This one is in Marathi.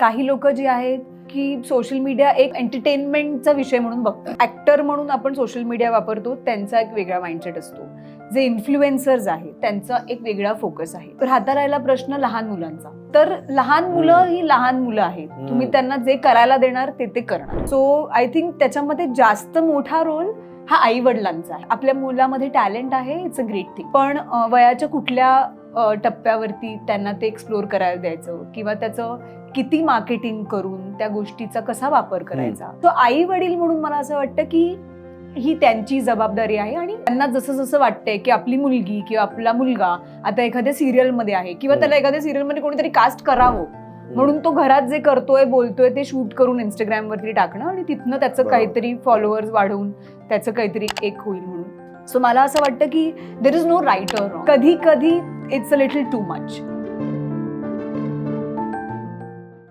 काही लोक जी आहेत की सोशल मीडिया एक एंटरटेनमेंटचा विषय म्हणून बघतात. ऍक्टर म्हणून आपण सोशल मीडिया वापरतो, त्यांचा एक वेगळा माइंडसेट असतो. जे इन्फ्लुएन्सर्स आहेत त्यांचा एक वेगळा फोकस आहे. राहता राहिला प्रश्न लहान मुलांचा. तर लहान मुलं ही लहान मुलं आहेत, तुम्ही त्यांना जे करायला देणार ते करणार. सो आय थिंक त्याच्यामध्ये जास्त मोठा रोल हा आई वडिलांचा आहे. आपल्या मुलामध्ये टॅलेंट आहे, इट्स अ ग्रेट थिंग, पण वयाच्या कुठल्या टप्प्यावरती त्यांना ते एक्सप्लोर करायला द्यायचं किंवा त्याचं किती मार्केटिंग करून त्या गोष्टीचा कसा वापर करायचा. तो आई वडील म्हणून मला असं वाटतं की ही त्यांची जबाबदारी आहे आणि त्यांना जसं जसं वाटतंय की आपली मुलगी किंवा आपला मुलगा आता एखाद्या सिरियल मध्ये आहे किंवा त्याला एखाद्या सिरियल मध्ये कोणीतरी कास्ट करावं म्हणून तो घरात जे करतोय बोलतोय ते शूट करून इंस्टाग्राम वरती टाकणं आणि तिथनं त्याचं काहीतरी फॉलोअर्स वाढवून त्याचं काहीतरी एक होईल म्हणून. सो मला असं वाटतं की there is no right or wrong. कधी कधी it's a little too much.